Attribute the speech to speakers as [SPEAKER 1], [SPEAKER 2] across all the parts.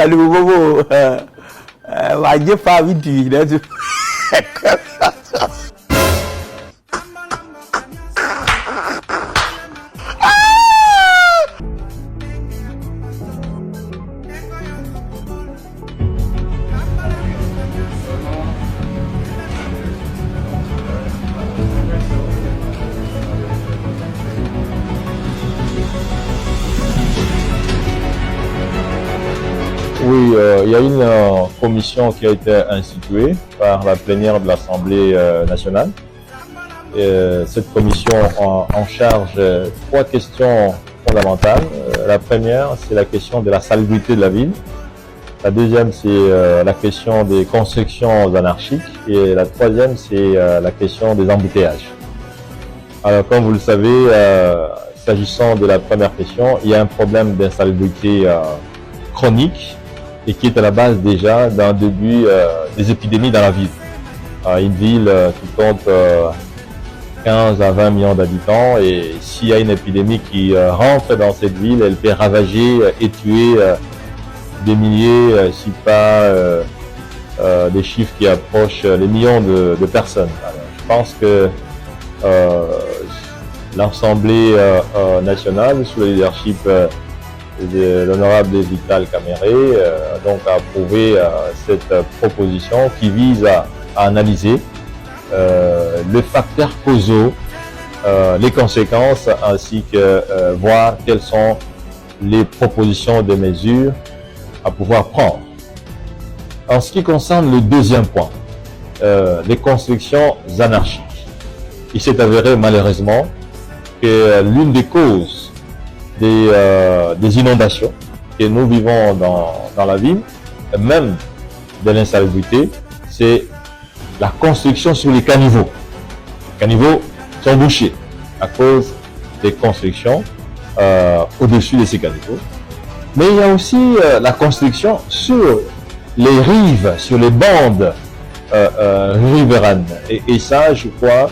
[SPEAKER 1] la nouveau va dire pas vite.
[SPEAKER 2] Oui, il y a une commission qui a été instituée par la plénière de l'Assemblée nationale. Cette commission en charge trois questions fondamentales. La première, c'est la question de la salubrité de la ville. La deuxième, c'est la question des constructions anarchiques. Et la troisième, c'est la question des embouteillages. Alors, comme vous le savez, s'agissant de la première question, il y a un problème d'insalubrité chronique et qui est à la base déjà d'un début des épidémies dans la ville. Une ville qui compte 15 à 20 millions d'habitants, et s'il y a une épidémie qui rentre dans cette ville, elle peut ravager et tuer des milliers, si pas des chiffres qui approchent les millions de personnes. Alors, je pense que l'Assemblée nationale, sous le leadership de l'honorable Vital Kamerhe, donc a approuvé cette proposition qui vise à analyser les facteurs causaux, les conséquences, ainsi que voir quelles sont les propositions de mesures à pouvoir prendre. En ce qui concerne le deuxième point, les constructions anarchiques, il s'est avéré malheureusement que l'une des causes des inondations que nous vivons dans la ville, même de l'insalubrité, c'est la construction sur les caniveaux. Les caniveaux sont bouchés à cause des constructions au-dessus de ces caniveaux. Mais il y a aussi la construction sur les rives, sur les bandes riveraines. Et ça, je crois,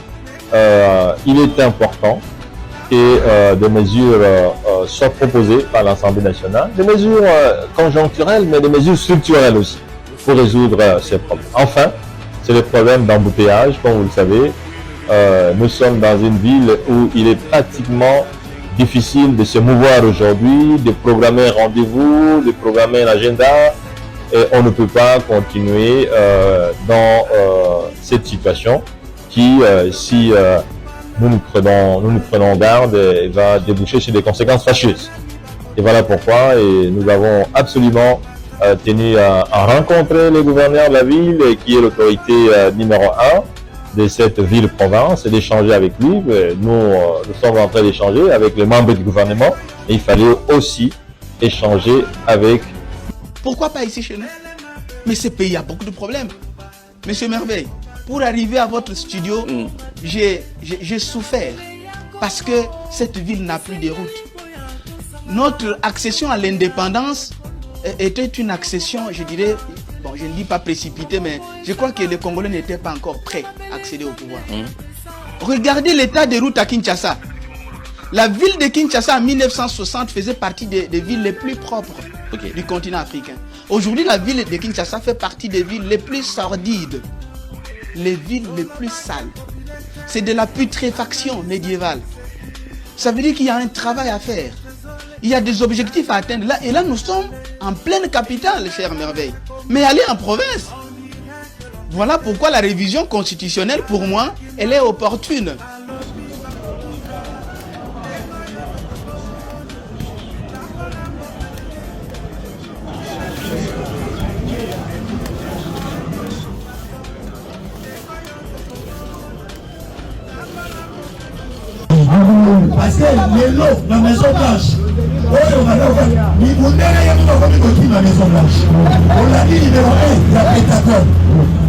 [SPEAKER 2] il est important que des mesures soient proposées par l'Assemblée nationale, des mesures conjoncturelles, mais des mesures structurelles aussi, pour résoudre ces problèmes. Enfin, c'est le problème d'embouteillage, comme vous le savez. Nous sommes dans une ville où il est pratiquement difficile de se mouvoir aujourd'hui, de programmer un rendez-vous, de programmer un agenda, et on ne peut pas continuer dans cette situation qui, si nous nous prenons garde, va déboucher sur des conséquences fâcheuses. Et voilà pourquoi nous avons absolument tenu à rencontrer le gouverneur de la ville, qui est l'autorité numéro 1 de cette ville-province, et d'échanger avec lui. Nous sommes en train d'échanger avec les membres du gouvernement, et il fallait aussi échanger avec...
[SPEAKER 3] Pourquoi pas ici chez nous? Mais ce pays a beaucoup de problèmes. Monsieur Merveille, pour arriver à votre studio, j'ai souffert parce que cette ville n'a plus de route. Notre accession à l'indépendance était une accession, je dirais, bon, je ne dis pas précipitée, mais je crois que les Congolais n'étaient pas encore prêts à accéder au pouvoir. Regardez l'état des routes à Kinshasa. La ville de Kinshasa en 1960 faisait partie des villes les plus propres du continent africain. Aujourd'hui, la ville de Kinshasa fait partie des villes les plus sordides, les villes les plus sales. C'est de la putréfaction médiévale. Ça veut dire qu'il y a un travail à faire. Il y a des objectifs à atteindre. Là, et là, nous sommes en pleine capitale, chère Merveille. Mais allez en province. Voilà pourquoi la révision constitutionnelle, pour moi, elle est opportune.
[SPEAKER 4] Parce que les lots dans la Maison Blanche, la Maison Blanche. On l'a dit numéro 1, il y a Pétaton.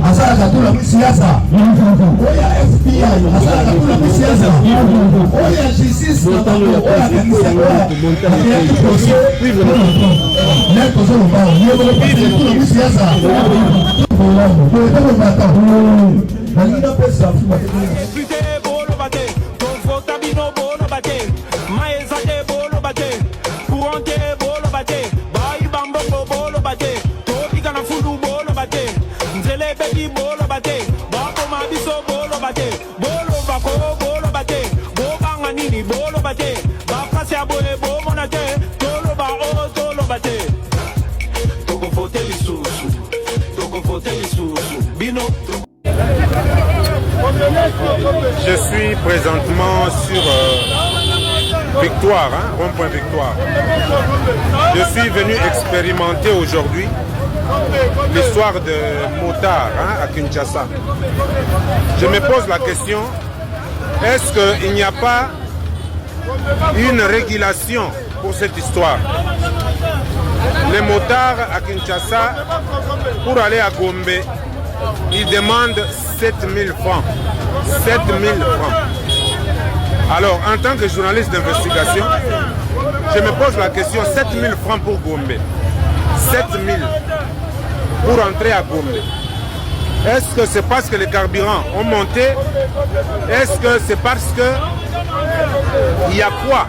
[SPEAKER 4] Asala Katula Misiasa. Oya FBI, Asala Katula Misiasa. Oya justice, Oya Kanisa.
[SPEAKER 5] Bolo bate, bolo bate, bolo bate, bolo bate. Je suis présentement sur Victoire, rond-point Victoire. Je suis venu expérimenter aujourd'hui l'histoire de motard à Kinshasa. Je me pose la question, est-ce qu'il n'y a pas une régulation pour cette histoire? Les motards à Kinshasa, pour aller à Gombe, ils demandent 7 000 francs. 7 000 francs. Alors, en tant que journaliste d'investigation, je me pose la question, 7 000 francs pour Gombe, 7 000 pour entrer à Gombe. Est-ce que c'est parce que les carburants ont monté? Est-ce que c'est parce que il y a quoi?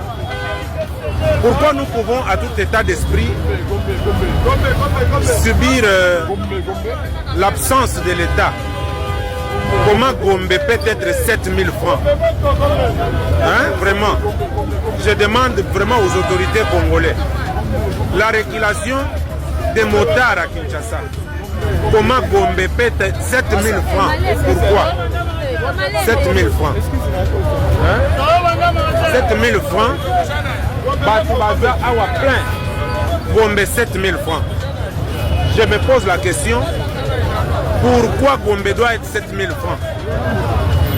[SPEAKER 5] Pourquoi nous pouvons, à tout état d'esprit, subir l'absence de l'État? Comment Gombe peut être 7 000 francs? Vraiment. Je demande vraiment aux autorités congolaises la régulation des motards à Kinshasa. Comment Gombe peut être 7 000 francs? Pourquoi 7 000 francs. 7 000 francs. Batubaza awa plein. Gombe 7 000 francs. Je me pose la question. Pourquoi Gombe doit être 7 000 francs?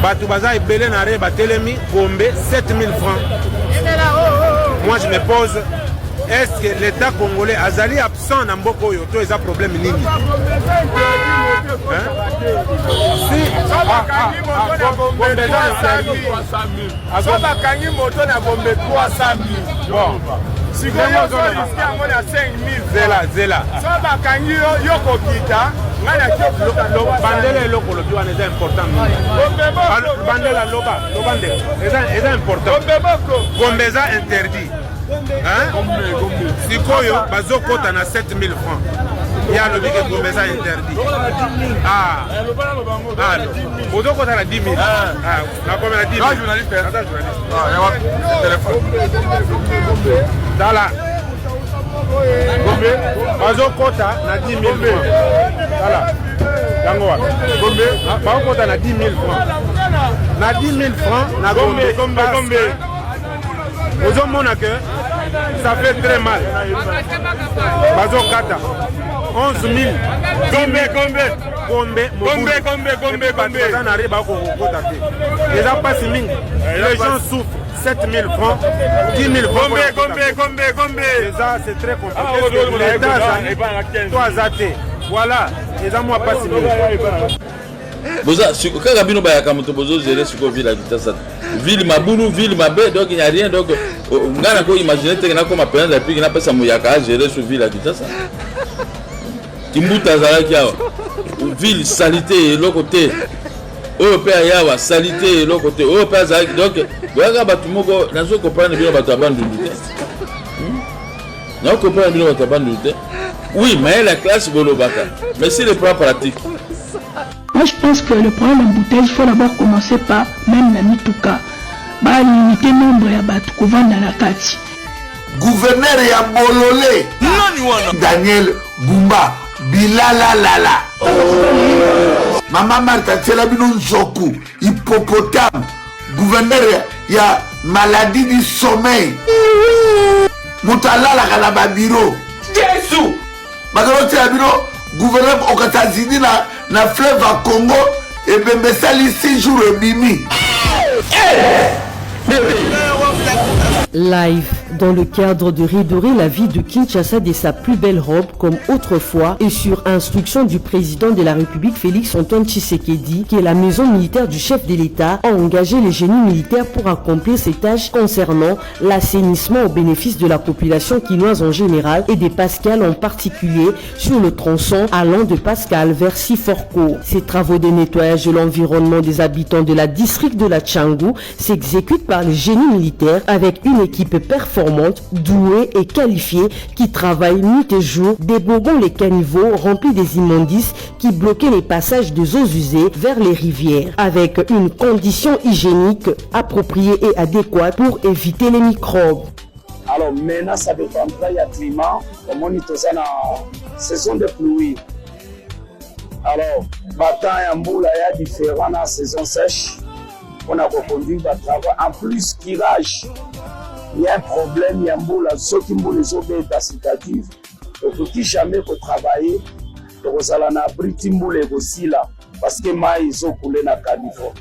[SPEAKER 5] Batubaza et Belenare Batelemi, Gombe 7 000 francs. Moi je me pose, est-ce que l'État congolais Azali absent dans Mboko Yoto et ça problème nini? Bandela loko lobi wana est important. Bandela loba est important. Gombeza interdit. Sikoyo bazokota na 7 000 francs. Il y a le big Gombeza interdit. Bazokota na 10 000. Na combien na 10 000? Journaliste. Dala. Gombe, bazokota na 10 000 francs. Voilà. Yangoa. Gombe, bazokota na 10 000 francs. Na 10 000 francs, na Gombe. Vous avez que ça fait très mal. Bazokata. 11 000. Gombe. Les gens souffrent. 7 000 francs, 10 000 francs. Gombe. C'est très compliqué. Toi, Zate. Voilà. Les amours pas si
[SPEAKER 6] bien. Quand Rabino Bayakamoto Bozo gère sur ville à Kinshasa, ville Maboulou, ville Mabé, donc il n'y a rien. Donc, on a imaginé que comme appelé la pluie, il n'a pas sa mouillaka gérer sur ville à Kinshasa. Timbuta Zarakia, ville salité, l'autre côté. Européen yawa salité l'autre côté Européen Zarakia. Donc, voilà, Batumoko, n'a pas compris bien Bataban du Luté. N'a pas compris bien Bataban du Luté. Oui, mais la classe Bolobaka. Mais c'est le plan pratique.
[SPEAKER 7] Moi, je pense que le problème d'embouteillage, il faut d'abord commencer par même la Mituka. Limiter le nombre de Batukovan dans la Kati.
[SPEAKER 4] Gouverneur ya Bololé. Daniel Bumba. Bilalalala. Maman Martha Tselabino Nzoku. Hippopotame. Gouverneur ya maladie du sommeil. Moutalala Kalaba Biro. Jésus. Magalo Tselabino. Gouverneur aux États-Unis na fleuve à Congo et Bembesali 6 jours et demi.
[SPEAKER 8] Live, dans le cadre de redorer la vie de Kinshasa de sa plus belle robe comme autrefois et sur instruction du président de la République Félix Antoine Tshisekedi, que la maison militaire du chef de l'État a engagé les génies militaires pour accomplir ses tâches concernant l'assainissement au bénéfice de la population quinoise en général et des Pascal en particulier sur le tronçon allant de Pascal vers Siforco. Ces travaux de nettoyage de l'environnement des habitants de la district de la Tchangou s'exécutent par les génies militaires avec une équipe performante, douée et qualifiée qui travaille nuit et jour, débourbant les caniveaux remplis des immondices qui bloquaient les passages des eaux usées vers les rivières, avec une condition hygiénique appropriée et adéquate pour éviter les microbes.
[SPEAKER 9] Alors maintenant, ça dépendra du climat, comme on est dans la saison de pluie. Alors, battant et amboula, il y a différents dans la saison sèche. On a reconduit le travail. En plus, tirage, il y a un problème, il y a amboula, ceux qui ont les eaux d'acitative. Donc, qui jamais pour travailler, donc ça l'en a pris timboulé aussi là, parce que ils ont coulé dans le caniveau.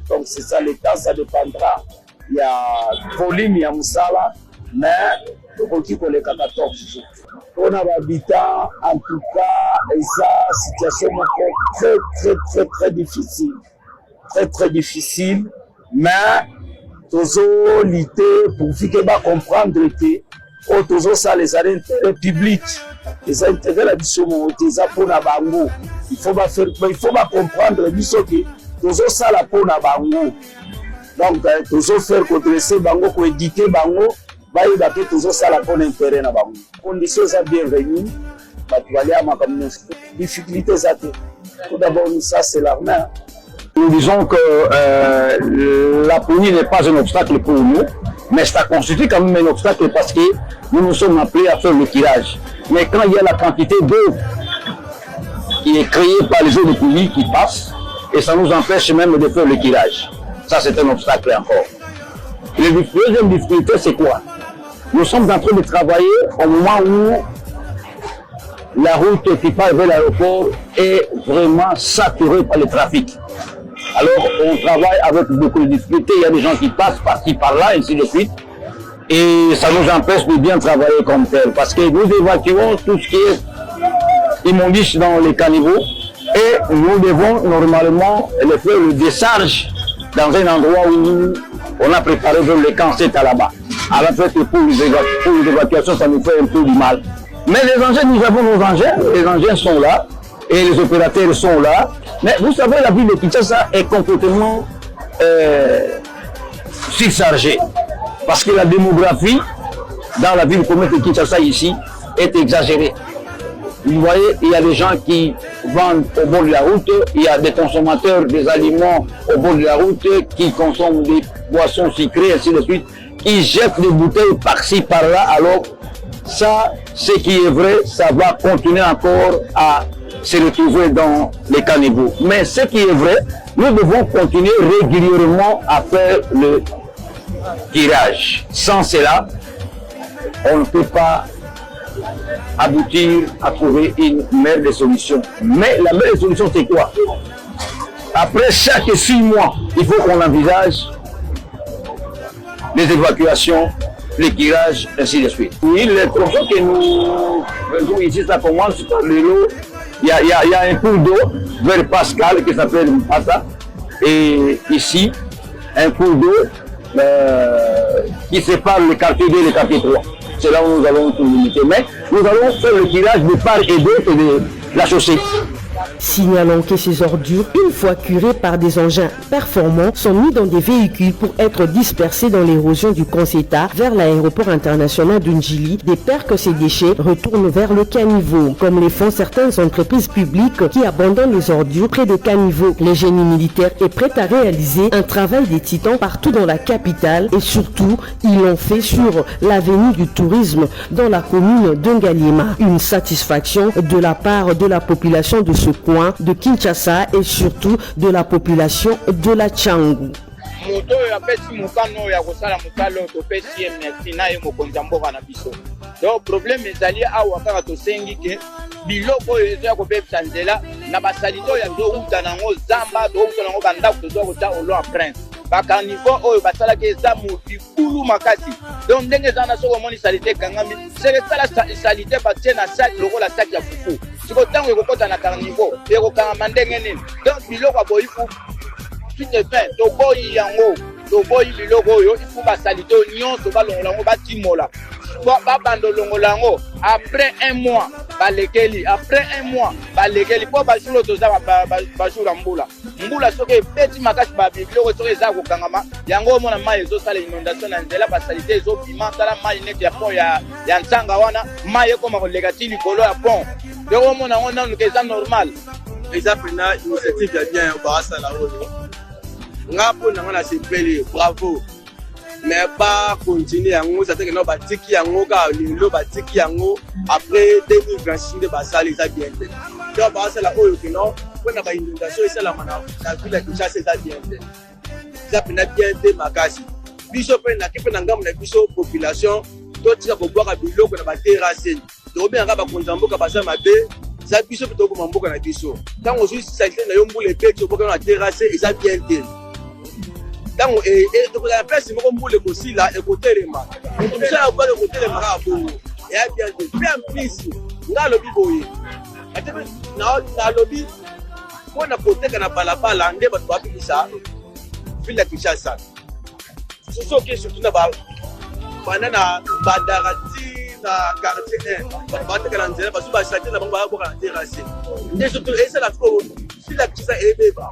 [SPEAKER 9] Donc, c'est ça, l'état, ça dépendra. Il y a volume, il y a moussala, mais il faut les 14. On a l'habitat, en tout cas, et ça, situation très difficile. Très difficile, mais toujours lutter pour que comprendre que toujours ça les intérêts publics, les intérêts la mission pour la bango. Il faut comprendre que toujours ça la pour la bango. Donc toujours faire redresser bango, pour éduquer bango. Que toujours ça la bonne intérêt na bango. Conditions sont bienvenues, tu vas aller à ma communauté. Difficultés ça tout d'abord ça c'est l'armée.
[SPEAKER 10] Nous disons que la pluie n'est pas un obstacle pour nous, mais ça constitue quand même un obstacle parce que nous sommes appelés à faire le tirage. Mais quand il y a la quantité d'eau qui est créée par les eaux de pluie qui passent, et ça nous empêche même de faire le tirage. Ça c'est un obstacle encore. La deuxième difficulté c'est quoi? Nous sommes en train de travailler au moment où la route qui part vers l'aéroport est vraiment saturée par le trafic. Alors on travaille avec beaucoup de difficultés, il y a des gens qui passent par-ci par-là, ainsi de suite. Et ça nous empêche de bien travailler comme tel, parce que nous évacuons tout ce qui est immondice dans les caniveaux et nous devons normalement faire le décharge dans un endroit où on a préparé le camp, c'est à là-bas. Alors fait pour les évacuations, ça nous fait un peu du mal. Mais les engins, nous avons nos engins, les engins sont là et les opérateurs sont là. Mais vous savez, la ville de Kinshasa est complètement surchargée. Parce que la démographie dans la ville commune de Kinshasa ici est exagérée. Vous voyez, il y a des gens qui vendent au bord de la route, il y a des consommateurs des aliments au bord de la route qui consomment des boissons sucrées, ainsi de suite, qui jettent des bouteilles par-ci, par-là. Alors, ça, ce qui est vrai, ça va continuer encore à se retrouver dans les caniveaux. Mais ce qui est vrai, nous devons continuer régulièrement à faire le tirage. Sans cela, on ne peut pas aboutir à trouver une meilleure solution. Mais la meilleure solution, c'est quoi? Après chaque 6 mois, il faut qu'on envisage les évacuations, les tirages, ainsi de suite. Oui, les tronçons que nous faisons ici, ça commence par le lot. Il y a un cours d'eau vers Pascal qui s'appelle Mpata. Et ici, un cours d'eau qui sépare le quartier 2 et le quartier 3. C'est là où nous allons tout limiter. Mais nous allons faire le tirage de part et d'autre de la chaussée.
[SPEAKER 8] Signalons que ces ordures, une fois curées par des engins performants, sont mis dans des véhicules pour être dispersés dans l'érosion du Conseta vers l'aéroport international de Njili, de peur que ces déchets retournent vers le caniveau, comme les font certaines entreprises publiques qui abandonnent les ordures près des caniveaux. Le génie militaire est prêt à réaliser un travail des titans partout dans la capitale et surtout, ils l'ont fait sur l'avenue du tourisme dans la commune d'Ngaliema. Une satisfaction de la part de la population de ce coin de Kinshasa et surtout de la population de la Tchangu.
[SPEAKER 11] Moto ya pesi mukano ya kosala mukalo to pesi merci na yo mokonza mboka na biso. Donc problème ezali awa kaka to sengi ke biloko ya ko bepsa nzela na basalito ya do uta nango zamba do uta nango banda ko zo ko ta olo a prince. Ba carnivore oyo basala ke za muti kulu makasi. Donc ndenge zana soko moni salite kangami c'est sala salite ba tena sac loko la sac ya fufu. Siko tango ekokota na carnivore ekokanga ndenge nini. Donc biloko aboyifu tout est fait, toboyi yango, toboyi biloko yo, il faut basalite nyonso balongola ngo batimola. babandolongola yango après un mois balekeli après un mois balekeli mpo basulo toza bajura mbula soki ebeti makasi babiloko soki eza kokangama yango omona mai ezosala inondation na nzela basalite ezobima tala mai neti ya pont ya nzanga wana mai ekoma koleka ti likolo ya pont ndenge omona yango nanuka eza normal eza mpena initiative ya bien bakasala oyo nga mpo nango na sepeli bravo mais pas continuer yango ça teke no batiki yango ka lelo batiki yango après 2026 nde basali eza bien te to basala oyo kino mpona bainondation esalama na ville ya Kinshasa eza bien te eza mpena bien te makasi biso mpe naki mpe na ngambo na biso population totika kobwaka biloko na baterase tokobengaka bakonzi ya mboka baza mabe eza biso mpe tokoboma mboka na biso ntango ozwi salite na yo mbula ebeti obokana na terase eza bien te ntango tokozala place moko mbula ekosila ekotelema mosala okala ekotelema kaka bongo eya bien te mpe amplis nga alobi boye nalobi mpona koteka na balabala nde bato babimisa ville ya Kinshasa soki surtout na bana na badarati na quartier 1 bato bateka na nzela baso basalite na bango baboka na terase nde surtout esala fiko ville ya Kinshasa ebeba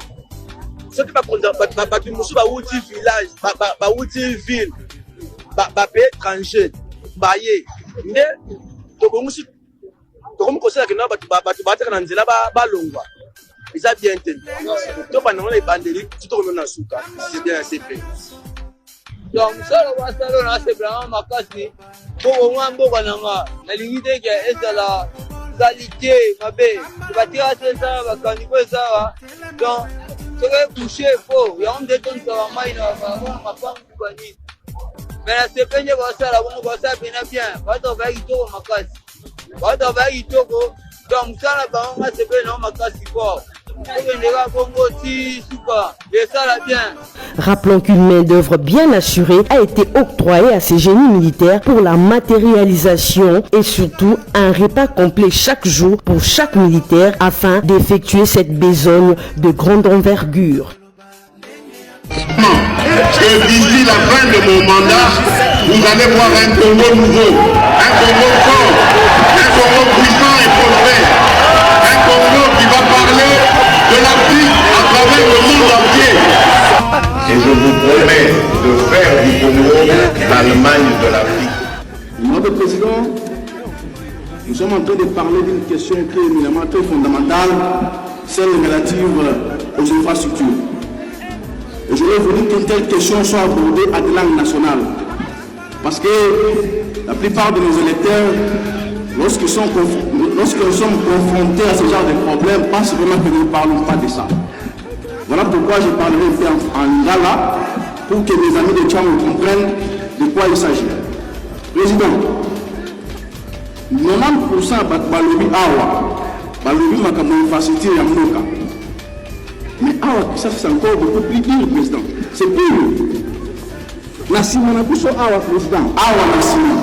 [SPEAKER 11] soki bato mosusu bawuti village bawuti ville bape étranger baye nde tokomi kosalaka na bato bateka na nzela balongwa eza bien te to banango na ebandeli titokomi na suka c'est bien assez
[SPEAKER 12] donc mosala wasala na asepelanga makasi mpo omwa mboka nanga nalingi teke ezala salite mabe batirasi ezala bakaniko ezala donc soki ebouche fo yango nde tonisaka mai na mapangu banini me nasepe nde basala bongo basala pena bien bato baya kitoko makasi bato baya kitoko donc mosala bango ngasepele nango makasi fort.
[SPEAKER 8] Rappelons qu'une main-d'œuvre bien assurée a été octroyée à ces génies militaires pour la matérialisation et surtout un repas complet chaque jour pour chaque militaire afin d'effectuer cette besogne de grande envergure.
[SPEAKER 13] Que d'ici la fin de mon mandat, vous allez voir un Congo nouveau, un Congo fort, un Congo puissant et prospère, un Congo qui va parler de l'Afrique à travers le monde entier. Et je vous promets de faire du Congo l'Allemagne de l'Afrique.
[SPEAKER 14] Monsieur le Président, nous sommes en train de parler d'une question qui est éminemment très fondamentale, celle relative aux infrastructures. Et je vais voulu qu'une telle question soit abordée à des langues nationales. Parce que la plupart de nos électeurs, lorsqu'ils sont confrontés à ce genre de problèmes, pensent vraiment que nous ne parlons pas de ça. Voilà pourquoi je parlerai un peu en lingala pour que mes amis de Tcham comprennent de quoi il s'agit. Président, 90% balobi awa, balobi makambo infrastructure ya mboka. Mais awa, ça c'est encore beaucoup plus dur, président. C'est pire. Nasima na biso awa, président. Awa nasima.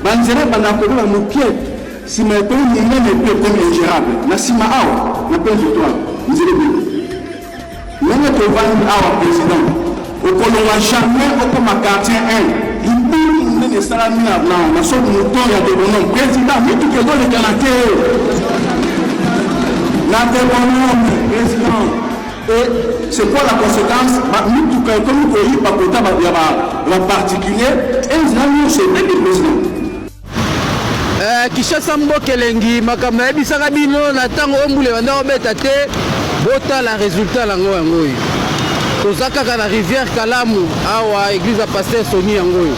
[SPEAKER 14] Banzera banakola mokie. Si ma pays n'est plus comme ingérable. Nasima awa, na plein victoire. Nous allons bien. Nous que vendre awa, président. Au Colomba jamais, au comme à quartier 1. Il ne sera mis à blanc. La sorte de mouton, il y a des bons noms. Président, mais tout est dans le canapé. La débonhomme, président. Et c'est quoi la conséquence? Nous, tout comme nous voyons, par contre, il y a particulier. Et nous allons se mettre le président.
[SPEAKER 15] Kinshasa mbokelengi makambo ya bisaka bino na tango ombule banda obeta te bota la résultat lango yango toza kaka na rivière Kalamu awa église ya pasteur Soni yango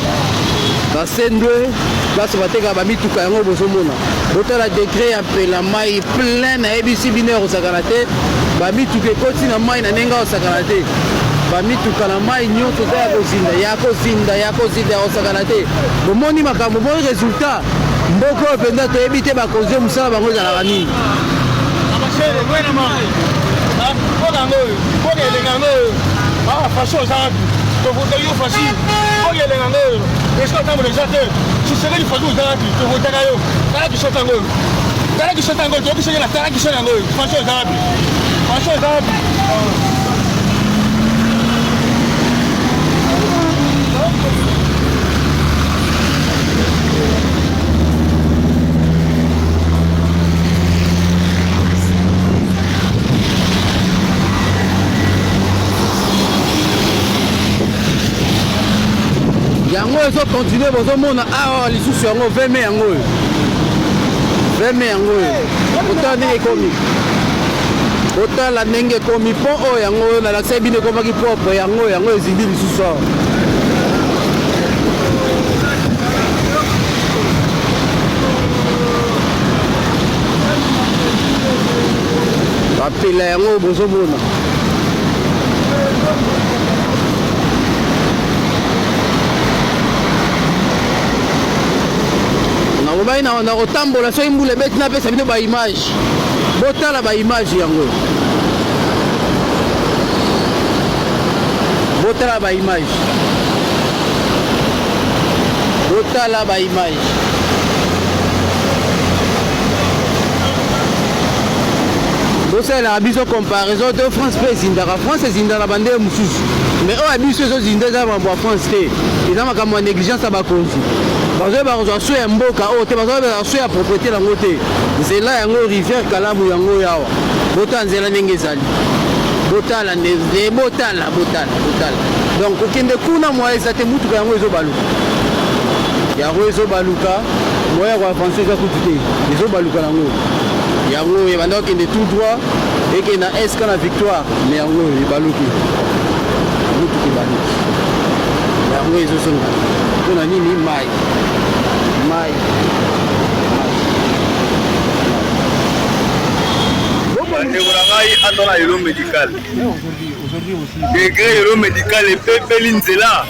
[SPEAKER 15] basendwe basi bateka bamituka yango bozomona bota la décret apela mai plein na ebisi bino osakana te bamituka ekoti na mai na nenga osakana te bamituka na mai nyonso za ya kozinda osakana te bomoni makambo bon résultat mboko oyo mpenza toyebi te bakonzi mosala bango ezalaka nini
[SPEAKER 16] mboka elenga ngo oyo faso ozalaki tovotaki yo fasi mboka elenga ngo oyo eske otambola eza te sisekeli faso ozalaki tovotaka yo tala kiso tango oyo tala kiso tango oyo toyokisekela tala kiso yango oyo faso ozalaki faso ozalaki
[SPEAKER 15] yango ezokontinue bozomona awa lisusu yango 20 mai yango oyo 20 mai yango oyo otala ndenge ekomi otala ndenge ekomi mpo oyo yango oyo nalakisa bino ekomaki propre yango ezindi lisusu awa bapela yango bozomona nakobai na kotambola soki mbula ebeti napesa bino baimage botala baimage yango botala baimage botala baimage bosalelaka biso comparaison te France mpe ezindaka France ezindaka bande mosusu mais oyo ya biso ezozinda eza makambo ya France te eza makambo ya négligence ya bakonzi bazoyi bakozwa so ya mboka oyo te bazoyi bazala so ya propriété yango te nzela yango rivière kalamu yango yawa botala nzela ndenge ezali botala botala donc kokende kuna moya eza te mutuka yango ezobaluka moya ya koavanse eza kutu te ezobaluka nango yango ebanda kokende tout droit ekende na eska na victoire mais yango ebaluki mutuka ebaluki yango ezosonga mpona nini mai
[SPEAKER 17] bandeko na ngai ata na elo médical degre elo médical epepeli nzela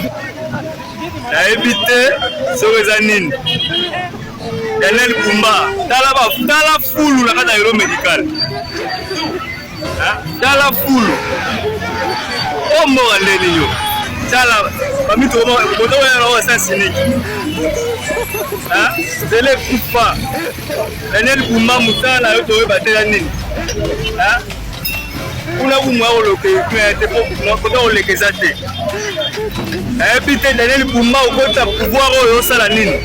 [SPEAKER 17] nayebi te soki eza nini Daniel Bumba tala fulu na kati ya elo médical tala fulu omboka ndeni yo tala bamito motokoyana oyo asa siniki tele kufa Daniel Bumba motala yo toyeba te ya nini kuna kumwa kota kolekeza te nayebi te Daniel Bumba okota pouvoir oyo osala nini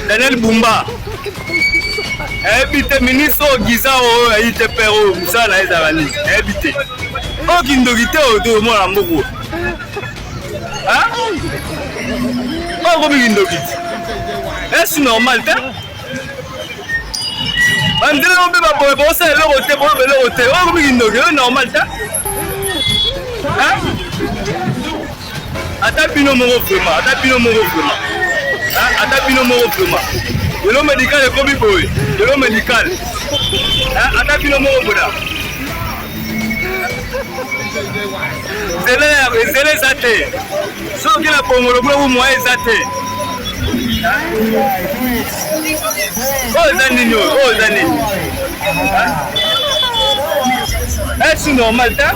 [SPEAKER 17] Daniel Bumba nayebi te ministre oyo giza oyo ayi te pere oyo mosala ezala nini nayebi te oyo kindoki te oyo toyomona mboko oyo komi kindoki esi normal te bandele mpe baboye bosala eloko te boyoba eloko te oyo komi kindoki oyo normal te ata bino moko vraimen elo médical ekomi boye elo médical ata bino moko boda nzela eza te soki na bongolo bulaku moya eza te oyo eza nini oyo eza nini esi normal te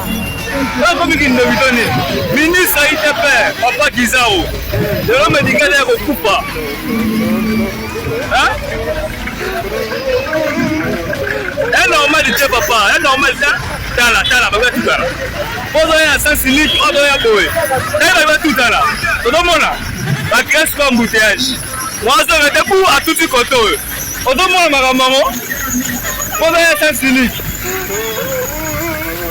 [SPEAKER 17] okomi kindoki to nini ministre itp papa kizao elo médical ya kokupa normal te papa normal te tala bakoya tutala ozoya sens unique ozoya boye bakoya tutala odomona bakrese pa embouteillage moazoka te pour atuti kote oyo odomona makambo yango ozoya sens unique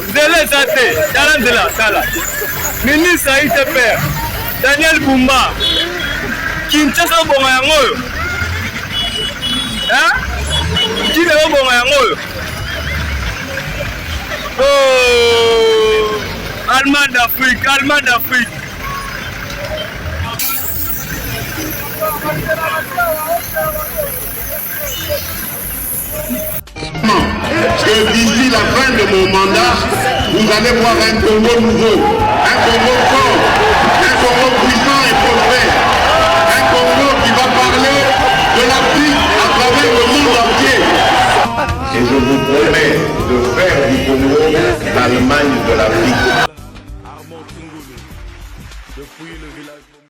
[SPEAKER 17] nzela eza te tala ministre itp Daniel Bumba Kinshasa obonga yango oyo kine obonga yango oyo Allemand d'Afrique
[SPEAKER 13] que d'ici la fin de mon mandat, vous allez voir un Congo nouveau, un Congo fort, un Congo puissant et prospère, un Congo qui va parler de l'Afrique à travers le monde entier. Et je vous promets de faire du Congo l'Allemagne de l'Afrique.